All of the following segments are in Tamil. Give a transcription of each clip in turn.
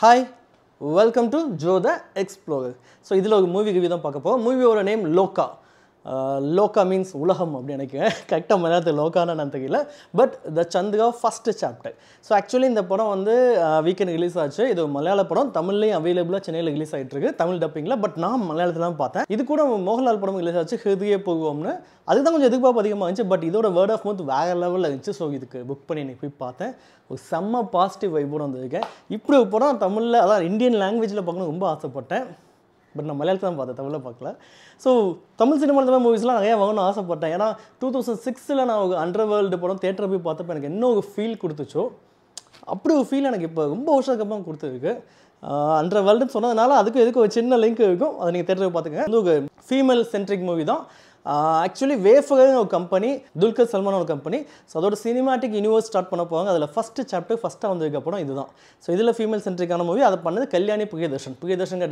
Hi, welcome to Joe the Explorer. So, this is a movie review. Movie name Loka. Loka means Ulaham. Correct Loka, but the Chandra first chapter. So actually in the padam we can release ஆச்சு. இது மலையாள படம் தமிழ்லயும் available சென்னையில ரிலீஸ் ஆயிட்டு இருக்கு. தமிழ் டப்பிங்ல பட் நான் மலையாளத்துல தான் பார்த்தேன். இது கூட மோகன்லால் படம் ரிலீஸ் ஆச்சு ஹிருதய போகும்னு. அதுதான் கொஞ்சம் எதிர்பார்ப்பு அதிகமா இருந்துச்சு பட் இதோட வேர்ட் ஆஃப் மவுத் வேற லெவல்ல இருந்துச்சு. சோ இதுக்கு புக் பண்ணி நான் போய் பார்த்தேன். ஒரு செம்ம பாசிட்டிவ் வைபோட வந்திருக்கேன். இப்படி ஒரு படம் தமிழ்ல அதாவது இந்தியன் லாங்குவேஜ்ல பார்க்கணும் ரொம்ப ஆசைப்பட்டேன். பட் நான் மலையாளத்துல தான் பார்த்தேன் தமிழ்ல பார்க்கல. ஸோ தமிழ் சினிமாவில் இந்த மாதிரி மூவிஸ்லாம் நிறையா வாங்கணும்னு ஆசைப்பட்டேன். ஏன்னா 2006 நான் ஒரு அண்டர்வேர்ல்டு படம் தேட்டரை போய் பார்த்தப்போ எனக்கு என்ன ஒரு ஃபீல் கொடுத்துச்சோ அப்படி ஒரு ஃபீல் எனக்கு இப்போ ரொம்ப வருஷத்துக்கு அப்புறம் கொடுத்துருக்கு. அண்டர்வேர்ல்டுன்னு சொன்னதுனால அதுக்கும் எதுக்கு ஒரு சின்ன லிங்க் இருக்கும், அதை நீங்கள் தேட்டரை பார்த்துக்கங்க. இது ஒரு ஃபீமேல் சென்ட்ரிக் மூவி தான். ஆக்சுவலி வேஃபகர்னு ஒரு கம்பெனி, துல்கர் சல்மான் ஒரு கம்பெனி. ஸோ அதோட சினிமாட்டிக் யூனிவர்ஸ் ஸ்டார்ட் பண்ண போவாங்க. அதில் ஃபஸ்ட்டு சாப்டர் ஃபஸ்ட்டாக வந்ததுக்கப்புறம் இதுதான். ஸோ இதில் ஃபீமேல் சென்ட்ரிக்கான மூவி அதை பண்ணது கல்யாணி பிரியதர்ஷன்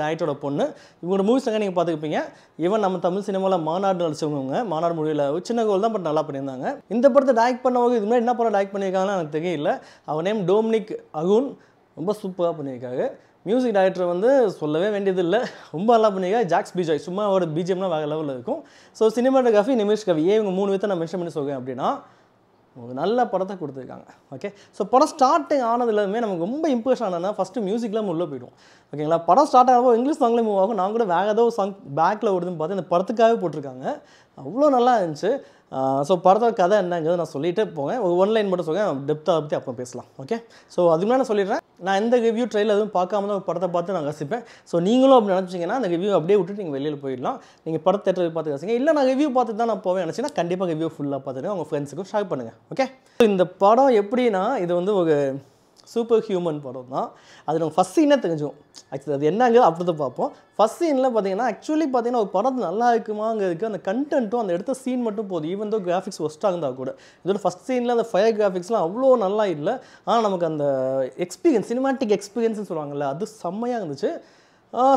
டேரக்டரோட பொண்ணு. இவங்களோட மூவிஸ் அங்கே நீங்கள் பார்த்துருப்பீங்க. ஈவன் நம்ம தமிழ் சினிமாவில் மாநாடு நடிச்சவங்க, மாநாடு மூவியில் சின்ன கோல் தான் பட் நல்லா பண்ணியிருந்தாங்க. இந்த படத்தை டைரக்ட் பண்ணவங்க இது மாதிரி என்ன படம் டைரக்ட் பண்ணியிருக்காங்கன்னு எனக்கு தெரியல. அவர் நேம் டோமினிக் அகுன். ரொம்ப சூப்பராக பண்ணியிருக்காரு. மியூசிக் டைரக்டர் வந்து சொல்லவே வேண்டியதில்லை, ரொம்ப நல்லா பண்ணியிருக்காரு. ஜாக்ஸ் பிஜாய் சும்மா ஒரு பிஜிஎம்னா வேறு லெவலில் இருக்கும். ஸோ சினிமாட்டோகிராஃபி நிமிஷ் கவி இவங்க 3 விதத்தை நான் மென்ஷன் பண்ணி சொல்கிறேன் அப்படின்னா ஒரு நல்ல படத்தை கொடுத்துருக்காங்க. ஓகே, ஸோ படம் ஸ்டார்டிங் ஆனதுலேருமே நமக்கு ரொம்ப இம்ப்ரெஸ் ஆனதுன்னா ஃபஸ்ட்டு மியூசிக்லாம் உள்ளே போய்டும். ஓகேங்களா, படம் ஸ்டார்ட் ஆகிறப்போ இங்கிலீஷ் சாங்லேயே மூவ் ஆகும். நான் கூட வேறு ஏதோ சாங் பேக்கில் ஓடுதுன்னு பார்த்து இந்த படத்துக்காகவே போட்டிருக்காங்க. அவ்வளோ நல்லா இருந்துச்சு. ஸோ படத்தோட கதை என்னங்கிறது நான் சொல்லிகிட்டே போவேன். ஒரு ஒன்லைன் மட்டும் சொல்கிறேன், டெப்த்தாக பற்றி அப்போ பேசலாம். ஓகே, ஸோ அதுக்கு முன்னாடி நான் சொல்லிடுறேன், நான் எந்த ரிவ்யூ ட்ரெயிலில் எதுவும் பார்க்காம தான் படத்தை பார்த்து நான் ரசிப்பேன். ஸோ நீங்களும் அப்படி நினச்சிங்கன்னா அந்த ரிவ்யூ அப்படியே விட்டுட்டு நீங்கள் வெளியில் போயிடலாம். நீங்கள் படத்தை தேட்டரில் பார்த்து ரசிங்க. இல்லை நான் ரிவ்யூ பார்த்து தான் நான் போவேன் நினச்சிங்கன்னா கண்டிப்பாக ரிவ்யூ ஃபுல்லாக பார்த்துட்டு உங்கள் ஃப்ரெண்ட்ஸுக்கும் ஷேர் பண்ணுங்கள். ஓகே, இந்த படம் எப்படின்னா இது வந்து ஒரு சூப்பர் ஹியூமன் படம் தான். அது நம்ம ஃபஸ்ட் சீனே தெரிஞ்சுக்கும். ஆக்சுவலி அது என்னங்க அப்படி தான் பார்ப்போம். ஃபஸ்ட் சீனில் பார்த்தீங்கன்னா ஆக்சுவலி பார்த்தீங்கன்னா ஒரு படம் நல்லா இருக்குமாங்கிறதுக்கு அந்த கண்டென்ட்டும் அந்த எடுத்த சீன் மட்டும் போதும். ஈவன் தோ கிராஃபிக்ஸ் ஒஸ்ட்டாக இருந்தால் கூட இதோட ஃபஸ்ட் சீனில் அந்த ஃபயர் கிராஃபிக்ஸ்லாம் அவ்வளோ நல்லா இல்லை. ஆனால் நமக்கு அந்த எக்ஸ்பீரியன்ஸ், சினிமாட்டிக் எக்ஸ்பீரியன்ஸ்னு சொல்லுவாங்கள்ல, அது செம்மையாக இருந்துச்சு.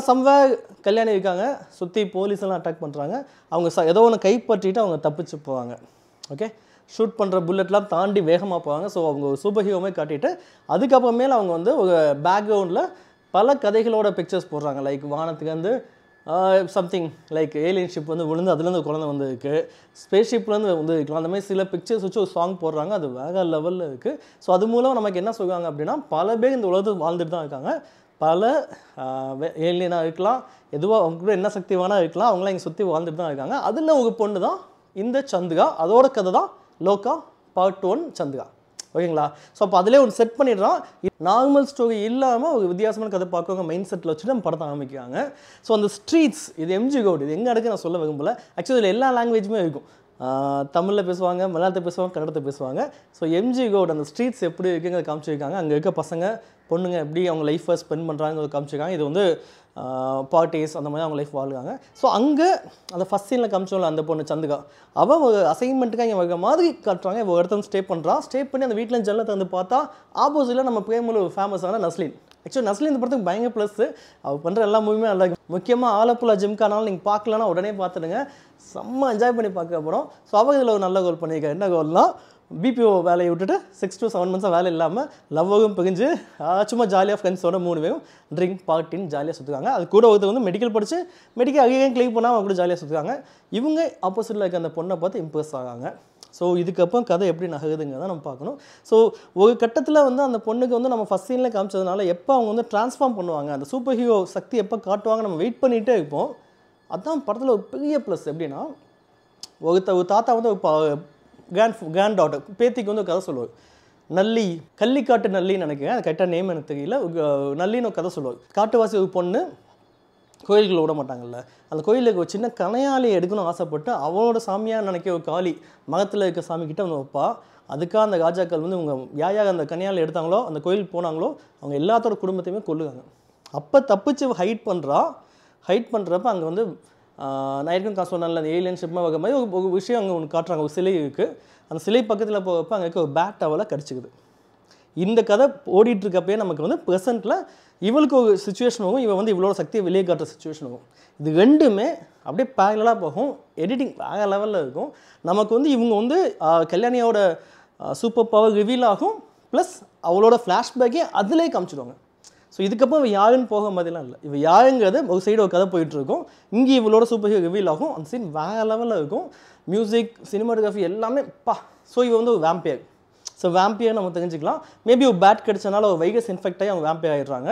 சம்வேர் கல்யாணி இருக்காங்க, சுற்றி போலீஸெல்லாம் அட்டாக் பண்ணுறாங்க. அவங்க ஏதோ ஒன்று கைப்பற்றிட்டு அவங்க தப்பிச்சு போவாங்க. ஓகே, ஷூட் பண்ணுற புல்லட்லாம் தாண்டி வேகமாக போவாங்க. ஸோ அவங்க ஒரு சூப்பர் ஹீரோமே காட்டிட்டு அதுக்கப்புறமேல அவங்க வந்து ஒரு பேக்ரவுண்டில் பல கதைகளோட பிக்சர்ஸ் போடுறாங்க. லைக் வானத்துக்கு வந்து சம்திங் லைக் ஏலியன் ஷிப் வந்து விழுந்து அதுலேருந்து ஒரு குழந்தை வந்து இருக்குது, ஸ்பேஸ் ஷிப்லேருந்து வந்து இருக்கலாம். அந்த மாதிரி சில பிக்சர்ஸ் வச்சு ஒரு சாங் போடுறாங்க. அது வேறு லெவலில் இருக்குது. ஸோ அது மூலம் நமக்கு என்ன சொல்லுவாங்க அப்படின்னா பல பேர் இந்த உலகத்தில் வாழ்ந்துட்டு தான் இருக்காங்க. பல ஏலியனாக இருக்கலாம், எதுவாக அவங்க கூட என்ன சக்தி வேணால் இருக்கலாம், அவங்களாம் இங்கே சுற்றி வாழ்ந்துட்டு தான் இருக்காங்க. அதில் ஒரு பொண்ணு தான் இந்த சந்திரா. அதோட கதை தான் லோகா பார்ட் 1 சந்திரா. ஓகேங்களா, ஸோ அப்போ அதிலே ஒரு செட் பண்ணிடுறான். நார்மல் ஸ்டோரி இல்லாமல் ஒரு வித்தியாசமான கதை பார்க்குறவங்க மைண்ட் செட்டில் வச்சுட்டு நம்ம படத்தை ஆரம்பிக்கிறாங்க. ஸோ அந்த ஸ்ட்ரீட்ஸ், இது எம்ஜி ரோடு, இது எங்கே இடக்கு நான் சொல்ல விரும்பல. ஆக்சுவலி இதில் எல்லா லாங்குவேஜுமே இருக்கும். தமிழில் பேசுவாங்க, மலையாளத்தை பேசுவாங்க, கன்னடத்தை பேசுவாங்க. ஸோ எம்ஜி ரோடு அந்த ஸ்ட்ரீட்ஸ் எப்படி இருக்குங்கிறத காமிச்சிருக்காங்க. அங்கே இருக்க பசங்க பொண்ணுங்க எப்படி அவங்க லைஃப்பை ஸ்பெண்ட் பண்ணுறாங்கிறத காமிச்சிருக்காங்க. இது வந்து பார்ட்டிஸ் அந்த மாதிரி அவங்க லைஃப் வாழ்கிறாங்க. ஸோ அங்கே அந்த ஃபஸ்ட் சீனில் காமிச்சோம்ல அந்த பொண்ணு சந்திரா, அவள் ஒரு அசைன்மெண்ட்டுக்காக இங்கே வர மாதிரி காட்டுறாங்க. இப்போ ஒருத்தன் ஸ்டே பண்ணுறான். ஸ்டே பண்ணி அந்த வீட்டில் ஜன்னத்தை வந்து பார்த்தா ஆப்போசிட்டில் நம்ம பிரேமில் ஒரு ஃபேமஸான நஸ்லின். ஆக்சுவலி நஸ்லின் இந்த படத்துக்கு பயங்கர ப்ளஸ்ஸு. அவள் பண்ணுற எல்லா மூவியுமே நல்லா இருக்கும். முக்கியமாக ஆலப்புழா ஜிம்கானாலும் நீங்கள் பார்க்கலன்னா உடனே பார்த்துடுங்க, செம்ம என்ஜாய் பண்ணி பார்க்க போகிறோம். ஸோ அவள் இதில் ஒரு நல்ல கோல் பண்ணியிருக்கேன். என்ன கோல்னால் பிபிஓ வேலையை விட்டுட்டு 6 to 7 months வேலை இல்லாமல் லவ்வும் பிரிஞ்சு சும்மா ஜாலியாக ஃப்ரெண்ட்ஸோட 3 பேரும் ட்ரிங்க் பார்ட்டின்னு ஜாலியாக சுற்றுக்காங்க. அது கூட ஒருத்தர் வந்து மெடிக்கல் படித்து மெடிக்கல் அகையும் கிளிக் பண்ணால் அவங்க கூட ஜாலியாக சுற்றுக்காங்க. இவங்க ஆப்போசிட்டில் இருக்க அந்த பொண்ணை பார்த்து இம்ப்ரெஸ் ஆகாங்க. ஸோ இதுக்கப்புறம் கதை எப்படி நகருதுங்கிறத நம்ம பார்க்கணும். ஸோ ஒரு கட்டத்தில் வந்து அந்த பொண்ணுக்கு வந்து நம்ம ஃபஸ்ட் சீனில் காமிச்சதுனால எப்போ அவங்க வந்து ட்ரான்ஸ்ஃபார்ம் பண்ணுவாங்க, அந்த சூப்பர் ஹீரோ சக்தி எப்போ காட்டுவாங்க நம்ம வெயிட் பண்ணிகிட்டே இருப்போம். அதுதான் படத்தில் ஒரு பெரிய ப்ளஸ். எப்படின்னா ஒரு தாத்தா வந்து ஒரு கிராண்ட் டாட்டர் பேத்திக்கு வந்து ஒரு கதை சொல்லுவார். நல்லி, கள்ளிக்காட்டு நல்லின்னு நினைக்கிறேன், அது கரெக்டாக நேம் எனக்கு தெரியல. நல்லின்னு ஒரு கதை சொல்லுவார். காட்டுவாசி ஒரு பொண்ணு கோயில்களை விட மாட்டாங்கல்ல, அந்த கோயிலுக்கு ஒரு சின்ன கனையாளியை எடுக்கணும்னு ஆசைப்பட்டு அவளோட சாமியாக நினைக்க ஒரு காளி மகத்தில் இருக்க சாமிக்கிட்ட வந்து வைப்பா. அதுக்காக அந்த ராஜாக்கள் வந்து இவங்க யார் அந்த கனையாளி எடுத்தாங்களோ அந்த கோயிலுக்கு போனாங்களோ அவங்க எல்லாத்தோட குடும்பத்தையுமே கொல்லுவாங்க. அப்போ தப்பிச்சு ஹைட் பண்ணுறப்ப அங்கே வந்து நான் ஏற்கனவே சொன்னால அந்த ஏலியன் ஷிப்மா வகை மாதிரி ஒரு விஷயம் அங்கே ஒன்று காட்டுறாங்க. ஒரு சிலை இருக்குது. அந்த சிலை பக்கத்தில் போகிறப்ப அங்கே இருக்க ஒரு பேட் டவலை கடிச்சிக்குது. இந்த கதை ஓடிட்டுருக்கப்பே நமக்கு வந்து ப்ரெசென்ட்டில் இவளுக்கு ஒரு சுச்சுவேஷன் ஆகும், இவன் வந்து இவளோட சக்தியை வெளியே காட்டுற சுச்சுவேஷன் ஆகும். இது ரெண்டுமே அப்படியே பேரலாக போகும். எடிட்டிங் வேறு லெவலில் இருக்கும். நமக்கு வந்து இவங்க வந்து கல்யாணியோட சூப்பர் பவர் ரிவீல் ஆகும், ப்ளஸ் அவளோட ஃப்ளாஷ்பேக்கே அதிலே காமிச்சிடுவாங்க. ஸோ இதுக்கப்புறம் இவ யாருன்னு போக மாதிரிலாம் இல்லை, இவ யாருங்கிறது ஒரு சைடு ஒரு கதை போயிட்டுருக்கும், இங்கே இவளோட சூப்பர் ஹீரோ ரிவீல் ஆகும், அந்த சீன் வேறு லெவலில் இருக்கும், மியூசிக் சினிமாட்டோகிராஃபி எல்லாமே பா. ஸோ இவ வந்து ஒரு வேம்பியர். ஸோ வேம்பியர் நம்ம தெரிஞ்சுக்கலாம், மேபி ஒரு பேட் கிடைச்சனால ஒரு வைரஸ் இன்ஃபெக்ட் ஆகி அவங்க வேம்பியர் ஆகிடுறாங்க.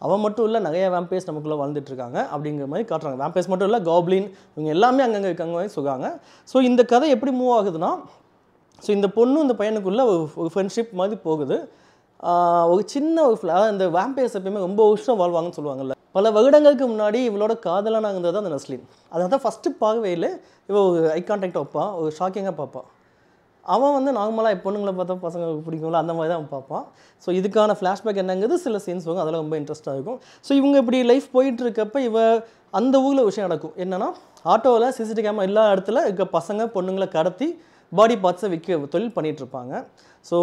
அவன் மட்டும் இல்லை, நிறைய வேம்பையர்ஸ் நமக்குள்ளே வாழ்ந்துட்டு இருக்காங்க அப்படிங்கிற மாதிரி காட்டுறாங்க. வேம்பையர்ஸ் மட்டும் இல்லை, காப்ளின் இவங்க எல்லாமே அங்கங்கே இருக்காங்க மாதிரி சொல்கிறாங்க. ஸோ இந்த கதை எப்படி மூவ் ஆகுதுன்னா, ஸோ இந்த பொண்ணு இந்த பையனுக்குள்ளே ஒரு ஃப்ரெண்ட்ஷிப் மாதிரி போகுது. ஒரு சின்ன ஒரு அதாவது இந்த வேம்பையர்ஸ் எப்பயுமே ரொம்ப வருஷம் வாழ்வாங்கன்னு சொல்லுவாங்கல்ல. பல வருடங்களுக்கு முன்னாடி இவளோட காதலாக இருந்தது அந்த நஸ்லின். அதான் ஃபஸ்ட்டு பார்வையில் இவள் ஒரு ஐ கான்டாக்ட் வைப்பான், ஒரு ஷாக்கிங்காக பார்ப்பான். அவன் வந்து நார்மலாக பொண்ணுங்களை பார்த்தா பசங்களுக்கு பிடிக்கும்ல, அந்த மாதிரி தான் அவன் பார்ப்பான். ஸோ இதுக்கான ஃப்ளாஷ்பேக் என்னங்கிறது சில சீன்ஸ் வரும், அதெல்லாம் ரொம்ப இன்ட்ரெஸ்ட்டாக இருக்கும். ஸோ இவங்க இப்படி லைஃப் போயிட்டு இருக்கப்போ இவ அந்த ஊரில் விஷயம் நடக்கும். என்னென்னா, ஆட்டோவில் சிசிடிவி கேமரா எல்லா இடத்துல இருக்க பசங்க பொண்ணுங்களை கடத்தி பாடி பார்ட்ஸை விற்க தொழில் பண்ணிகிட்ருப்பாங்க. ஸோ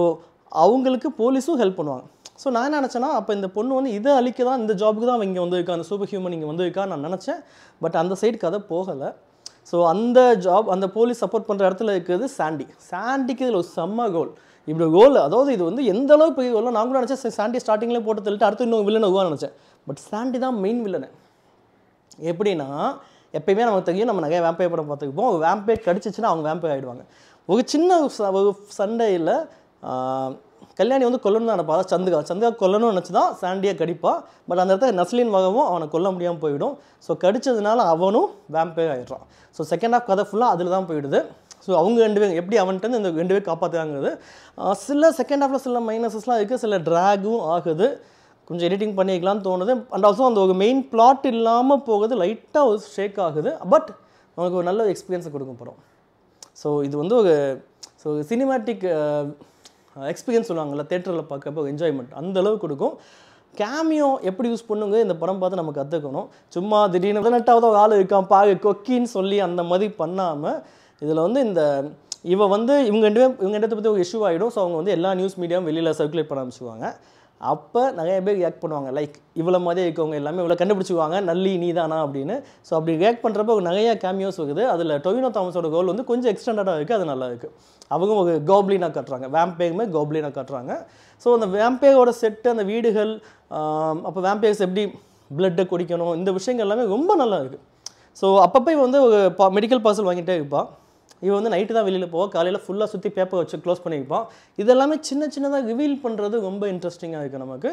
அவங்களுக்கு போலீஸும் ஹெல்ப் பண்ணுவாங்க. ஸோ நான் என்ன நினச்சேன்னா, அப்போ இந்த பொண்ணு வந்து இதை அழிக்க தான், இந்த ஜாபுக்கு தான் இங்கே வந்து இருக்கா, அந்த சூப்பர் ஹியூமன் இங்கே வந்து இருக்கான்னு நான் நினச்சேன். பட் அந்த சைடு கதை போகலை. ஸோ அந்த ஜாப், அந்த போலீஸ் சப்போர்ட் பண்ணுற இடத்துல இருக்கிறது சாண்டிக்கு இதில் ஒரு செம்ம கோல். இப்படி கோல், அதாவது இது வந்து எந்த அளவுக்கு பெரிய கோல். நான் கூட நினச்சேன் சாண்டி ஸ்டார்டிங்லேயே போட்டு தள்ளிட்டு அடுத்து இன்னும் வில்லனை உருவான்னு நினச்சேன். பட் சாண்டி தான் மெயின் வில்லனை. எப்படின்னா, எப்பயுமே நமக்கு தெரியும், நம்ம நிறைய வேம்பையர் படம் பார்த்துக்குப்போம், ஒரு வேம்பையர் கடிச்சிச்சுன்னா அவங்க வேம்பையர் ஆகிடுவாங்க. ஒரு சின்ன ஒரு சண்டையில் கல்யாணி வந்து கொல்லணும்னு நினைப்பா, அதாவது சந்திரா கொல்லணும்னு நினச்சி தான் சாண்டியை கடிப்பா. பட் அந்த இடத்துல நஸ்லின் வகவும் அவனை கொல்ல முடியாமல் போயிடும். ஸோ கடிச்சதுனால அவனும் வேம்பையர் ஆகிடுறான். ஸோ செகண்ட் ஹாஃப் கதை ஃபுல்லாக அதில் தான் போயிடுது. ஸோ அவங்க 2 பேரும் எப்படி அவன்கிட்ட இந்த 2 பேர் காப்பாற்றுறாங்கிறது. சில செகண்ட் ஹாஃபில் சில மைனஸஸ்லாம் இருக்குது, சில ட்ராகும் ஆகுது, கொஞ்சம் எடிட்டிங் பண்ணிக்கலாம்னு தோணுது. அண்ட் ஆல்சோ அந்த ஒரு மெயின் பிளாட் இல்லாமல் போகுது, லைட்டாக ஒரு ஷேக் ஆகுது. பட் நமக்கு ஒரு நல்ல எக்ஸ்பீரியன்ஸை கொடுக்கும் படம். ஸோ இது வந்து ஒரு சினிமேட்டிக் எக்ஸ்பீரியன்ஸ் சொல்லுவாங்கள்ல, தேட்டரில் பார்க்கப்போ என்ஜாய்மெண்ட் அந்தளவுக்கு கொடுக்கும். கேமியோ எப்படி யூஸ் பண்ணுங்க இந்த படம் பார்த்து நம்ம கற்றுக்கணும். சும்மா திடீர்னு 18வது ஒரு ஆள் இருக்கான் பாரு கொக்கின்னு சொல்லி அந்த மாதிரி பண்ணாமல், இதில் வந்து இந்த இவ வந்து இவங்க 2 பேரை பற்றி ஒரு இஷ்யூ ஆகிடும். ஸோ அவங்க வந்து எல்லா நியூஸ் மீடியாவும் வெளியில் சர்க்குலேட் பண்ண ஆரம்பிச்சுவாங்க. அப்போ நிறைய பேர் ரியாக்ட் பண்ணுவாங்க, லைக் இவ்வளோ மாதிரியே இருக்கவங்க எல்லாமே இவ்வளோ கண்டுபிடிச்சிக்குவாங்க, நல்லி நீ தானா அப்படின்னு. ஸோ அப்படி ரியாக்ட் பண்ணுறப்போ நிறைய கேமியோஸ் வருது. அதில் டொவினோ தாமஸோட ரோல் வந்து கொஞ்சம் எக்ஸ்டெண்டடாக இருக்குது, அது நல்லா இருக்குது. அவங்க ஒரு கோப்ளினாக காட்டுறாங்க, வேம்பையருமே கோப்ளினாக காட்டுறாங்க. ஸோ அந்த வேம்பையரோட செட்டு, அந்த வீடுகள், அப்போ வேம்பையர்ஸ் எப்படி பிளட்டை குடிக்கணும், இந்த விஷயங்கள் எல்லாமே ரொம்ப நல்லா இருக்குது. ஸோ அப்பப்போ இவன் வந்து ஒரு மெடிக்கல் பார்சல் வாங்கிட்டே இருப்பான். இவன் வந்து நைட்டு தான் வெளியில் போவான், காலையில் ஃபுல்லாக சுற்றி பேப்பர் வச்சு க்ளோஸ் பண்ணியிருப்பான். இதெல்லாமே சின்னதாக ரிவீல் பண்ணுறது ரொம்ப இன்ட்ரெஸ்டிங்காக இருக்குது. நமக்கு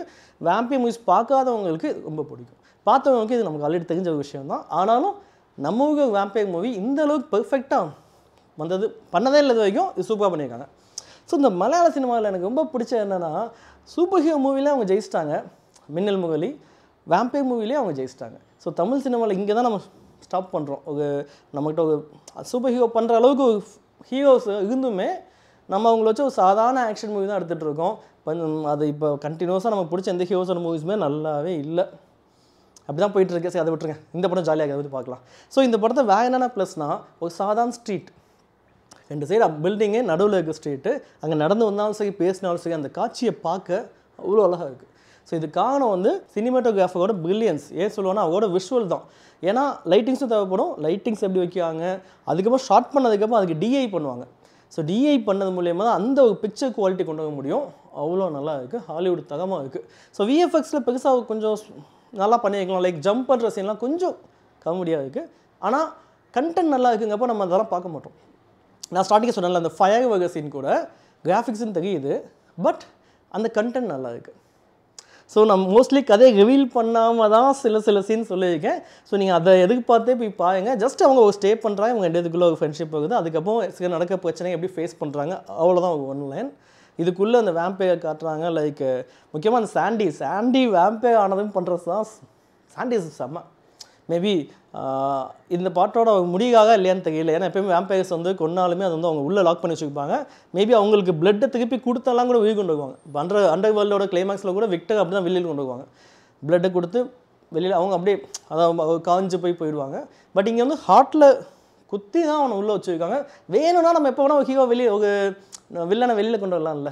வேம்பையர் மூவிஸ் பார்க்காதவங்களுக்கு ரொம்ப பிடிக்கும், பார்த்தவங்களுக்கு இது நமக்கு ஆல்ரெடி தெரிஞ்ச ஒரு விஷயம் தான். ஆனாலும் நம்ம ஊருக்கு வேம்பையர் மூவி இந்த அளவுக்கு பெர்ஃபெக்டாக வந்தது பண்ணதே இல்லை வரைக்கும், இது சூப்பராக பண்ணியிருக்காங்க. ஸோ இந்த மலையாள சினிமாவில் எனக்கு ரொம்ப பிடிச்ச என்னென்னா, சூப்பர் ஹீரோ மூவிலே அவங்க ஜெயிச்சிட்டாங்க, மின்னல் முரளி. வேம்பையர் மூவிலே அவங்க ஜெயிச்சிட்டாங்க. ஸோ தமிழ் சினிமாவில் இங்கே தான் நம்ம ஸ்டாப் பண்ணுறோம். நம்மகிட்ட ஒரு சூப்பர் ஹீரோ பண்ணுற அளவுக்கு ஒரு ஹீரோஸ் இருந்துமே நம்ம அவங்கள வச்சு ஒரு சாதாரண ஆக்ஷன் மூவி தான் எடுத்துகிட்டு இருக்கோம். அது இப்போ கண்டினியூஸாக நமக்கு பிடிச்ச எந்த ஹீரோஸோட மூவிஸுமே நல்லாவே இல்லை. அப்படி தான் போயிட்டுருக்கு. சரி, அதை விட்டுருங்க, இந்த படம் ஜாலியாக அதை பற்றி பார்க்கலாம். ஸோ இந்த படத்தை வேறு என்னென்ன ப்ளஸ்னால், ஒரு சாதாரண ஸ்ட்ரீட், 2 சைடு பில்டிங்கு, நடுவில் இருக்க ஸ்ட்ரீட்டு, அங்கே நடந்து வந்தாலும் சரி பேசினாலும் சரி அந்த காட்சியை பார்க்க அவ்வளோ அழகாக இருக்குது. ஸோ இது காரணம் வந்து சினிமாட்டோகிராஃபரோட பிரில்லியன்ஸ். ஏன் சொல்லுவோன்னா அவரோட விஷுவல் தான். ஏன்னா லைட்டிங்ஸும் தேவைப்படும், லைட்டிங்ஸ் எப்படி வைக்கிறாங்க, அதுக்கப்புறம் ஷார்ட் பண்ணதுக்கப்புறம் அதுக்கு டிஐ பண்ணுவாங்க. ஸோ டிஐ பண்ணது மூலியமாக தான் அந்த ஒரு பிக்சர் குவாலிட்டி கொண்டு வர முடியும். அவ்வளோ நல்லா இருக்குது, ஹாலிவுட் தகமாக இருக்குது. ஸோ விஎஃப்எக்ஸில் பெருசாக கொஞ்சம் நல்லா பண்ணியிருக்கலாம், லைக் ஜம்ப் பண்ணுற சீன்லாம் கொஞ்சம் காமெடியாக இருக்குது. ஆனால் கண்டென்ட் நல்லா இருக்குங்கப்போ நம்ம அதெல்லாம் பார்க்க மாட்டோம். நான் ஸ்டார்டிங்கே சொன்னேன்ல, அந்த ஃபயர் வகை சீன் கூட கிராஃபிக்ஸ்ன்னு தெரியுது, பட் அந்த கண்டென்ட் நல்லா இருக்குது. ஸோ நான் மோஸ்ட்லி கதையை ரிவீல் பண்ணாமல் தான் சில சீன் சொல்லியிருக்கேன். ஸோ நீங்கள் அதை எதிர்பார்த்தே போய் பாருங்கள். ஜஸ்ட் அவங்க ஒரு ஸ்டே பண்ணுறாங்க, அவங்க 2 பேருக்குள்ளே ஒரு ஃப்ரெண்ட்ஷிப் ஆகுது, அதுக்கப்புறம் நடக்க பிரச்சனை எப்படி ஃபேஸ் பண்ணுறாங்க, அவ்வளோதான் ஒரு 1 லைன். இதுக்குள்ளே அந்த வேம்பையர் காட்டுறாங்க, லைக் முக்கியமாக அந்த சாண்டி வேம்பையர் ஆனதும் பண்ணுறது தான். சாண்டி செம்ம. மேபி இந்த பாட்டோட முடியாக இல்லையான்னு தெரியல. ஏன்னா எப்பயுமே வேம்பையர்ஸ் வந்து கொன்னாலுமே அது வந்து அவங்க உள்ளே லாக் பண்ணி வச்சுருப்பாங்க. மேபி அவங்களுக்கு பிளட்டை திருப்பி கொடுத்தாலாம் கூட வெளியே கொண்டு வருவாங்க. அண்டர் வேர்ல்டோட கிளைமேக்ஸில் கூட விக்டர் அப்படி தான் வெளியில் கொண்டு வருவாங்க. பிளட்டை கொடுத்து வெளியில் அவங்க அப்படியே அதாவது காஞ்சு போயிடுவாங்க. பட் இங்கே வந்து ஹார்ட்டில் குத்தி தான் அவனை உள்ளே வச்சுருக்காங்க. வேணும்னா நம்ம எப்போ வேணால் ஒரு ஹீரோ ஒரு வில்லனை வெளியில் கொண்டு வரலாம்ல.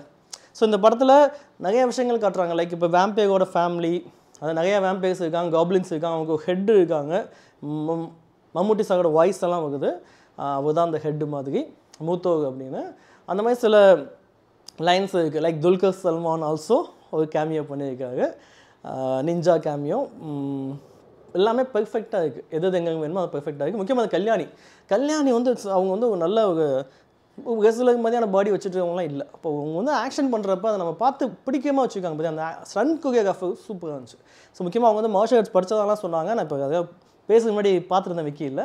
ஸோ இந்த படத்தில் நிறைய விஷயங்கள் காட்டுறாங்க. லைக் இப்போ வேம்பையரோட ஃபேமிலி, அது நிறையா வேம்பையர்ஸ் இருக்காங்க, காப்ளின்ஸ் இருக்காங்க, அவங்க ஹெட்டு இருக்காங்க. மம்முட்டி சாரோட வாய்ஸ் எல்லாம் வருது, அவர் தான் அந்த ஹெட்டு மாதிரி மூத்தோக் அப்படின்னு. அந்த மாதிரி சில லைன்ஸ் இருக்குது. லைக் துல்கர் சல்மான் ஆல்சோ ஒரு கேமியோ பண்ணியிருக்காரு. நிஞ்சா கேமியோ எல்லாமே பெர்ஃபெக்டாக இருக்குது. எது எங்கே வேணுமோ அது பெர்ஃபெக்டாக இருக்குது. முக்கியமாக கல்யாணி வந்து அவங்க வந்து ஒரு நல்ல கெஸ்லுக்கு மாதிரியான பாடி வச்சுட்டுவங்களாம் இல்லை. அப்போ அவங்க வந்து ஆக்ஷன் பண்ணுறப்ப அதை நம்ம பார்த்து பிடிக்காமல் வச்சுருக்காங்க. பற்றி அந்த ஸ்டண்ட் கொரியோகிராஃபர் சூப்பராக இருந்துச்சு. ஸோ முக்கியமாக அவங்க வந்து மார்ஷல் ஆர்ட்ஸ் படித்ததெல்லாம் சொன்னாங்க. நான் இப்போ அதை பேசுகிற முன்னாடி பார்த்துருந்தேன் விக்கியில்.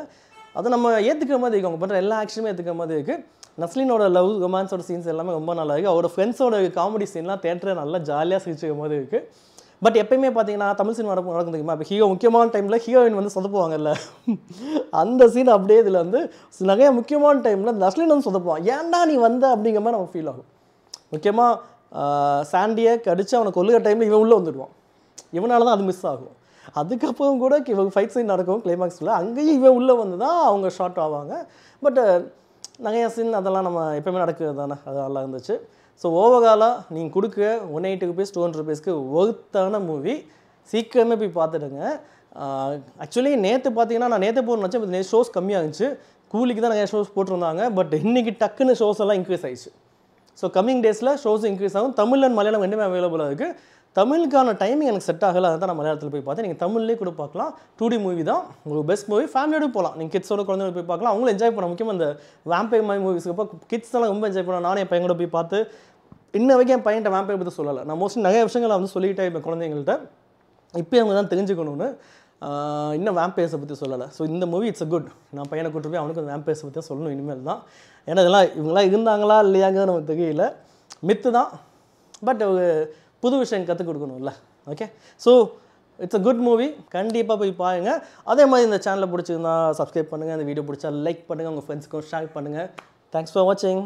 அதை நம்ம ஏற்றுக்கிற மாதிரி இருக்குது. அவங்க பண்ணுற எல்லா ஆக்ஷனுமே ஏற்றுக்கிற மாதிரி இருக்குது. நஸ்லினோட லவ் ரொமான்ஸோட சீன்ஸ் எல்லாமே ரொம்ப நல்லா இருக்குது. அவரோட ஃப்ரெண்ட்ஸோட காமெடி சீன்லாம் தேட்டரில் நல்லா ஜாலியாக சிரிச்சுக்கிற மாதிரி இருக்குது. பட் எப்பயுமே பார்த்தீங்கன்னா தமிழ் சினிமா நடக்கும் தெரியுமா, இப்போ ஹீரோ முக்கியமான டைமில் ஹீரோயின் வந்து சொதப்புவாங்கல்ல, அந்த சீன் அப்படியே இதில் வந்து நிறைய முக்கியமான டைமில் நஸ்லின் வந்து சொதப்புவான். ஏன்டா நீ வந்த அப்படிங்கிற மாதிரி நமக்கு ஃபீல் ஆகும். முக்கியமாக சாண்டியை கடிச்சு அவனை கொல்லுகிற டைமில் இவன் உள்ளே வந்துடுவான். இவனால தான் அது மிஸ் ஆகும். அதுக்கப்புறம் கூட இவங்க ஃபைட் சீன் நடக்கும் கிளைமாக்ஸில், அங்கேயும் இவன் உள்ளே வந்து தான் அவங்க ஷார்ட் ஆவாங்க. பட் நிறைய சீன் அதெல்லாம் நம்ம எப்போயுமே நடக்கிறது தானே, அது நல்லா இருந்துச்சு. ஸோ ஓவராலாக நீங்கள் கொடுக்க 180 rupees 200 rupeesக்கு ஒர்த்தான மூவி. சீக்கிரமே போய் பார்த்துடுங்க. ஆக்சுவலி நேற்று பார்த்தீங்கன்னா நான் நேற்று போகணும்னு நினச்சேன். நேற்று ஷோஸ் கம்மியாக இருந்துச்சு. கூலிக்கு தான் நிறைய ஷோஸ் போட்டிருந்தாங்க. பட் இன்றைக்கி டக்குன்னு ஷோஸ் எல்லாம் இன்க்ரீஸ் ஆயிடுச்சு. ஸோ கம்மிங் டேஸில் ஷோஸ் இன்க்ரீஸ் ஆகும். தமிழ் அண்ட் மலையாளம் ரெண்டுமே அவைலபிளாக இருக்குது. தமிழுக்கான டைமிங் எனக்கு செட் ஆகலை, அதை தான் நான் மலையாளத்தில் போய் பார்த்தேன். நீங்கள் தமிழ்லேயே கூட பார்க்கலாம். 2D மூவி தான், உங்களுக்கு பெஸ்ட் மூவி. ஃபேமிலியோடு போகலாம். நீங்கள் கிட்ஸோட குழந்தைங்க போய் பார்க்கலாம். அவங்களும் என்ஜாய் பண்ணலாம். முக்கியமாக இந்த வேம்பயர் மாதிரி மூவிஸ்க்கு அப்போ கிட்ஸ் எல்லாம் ரொம்ப என்ஜாய் பண்ணலாம். நானே என் பையன் கூட போய் பார்த்து இன்ன வரைக்கும் என் பையன்ட்ட வேம்பயர் பற்றி சொல்லலை. நான் மோஸ்ட்லி நிறைய விஷயங்களை வந்து சொல்லிக்கிட்டே இப்போ குழந்தைங்கள்ட்ட இப்போ அவங்க தான் தெரிஞ்சுக்கணும்னு இன்னும் வேம்பயர்ஸை பற்றி சொல்லலை. ஸோ இந்த மூவி இட்ஸ் அ குட். நான் பையனை கூட்டு போய் அவனுக்கு அந்த வேம்பயர்ஸை பற்றி சொல்லணும் இனிமேல் தான். ஏன்னா இதெல்லாம் இவங்களாம் இருந்தாங்களா இல்லையாங்கிறது நமக்கு தெரியல, மித்து தான். பட் புது விஷயம் கற்றுக் கொடுக்கணும்ல. Okay, so it's a good movie. கண்டிப்பாக போய் பாருங்க. அதே மாதிரி இந்த சேனலை பிடிச்சிருந்தா சப்ஸ்கிரைப் பண்ணுங்கள். இந்த வீடியோ பிடிச்சா லைக் பண்ணுங்கள். உங்கள் ஃப்ரெண்ட்ஸுக்கும் ஷேர் பண்ணுங்கள். தேங்க்ஸ் ஃபார் வாட்சிங்.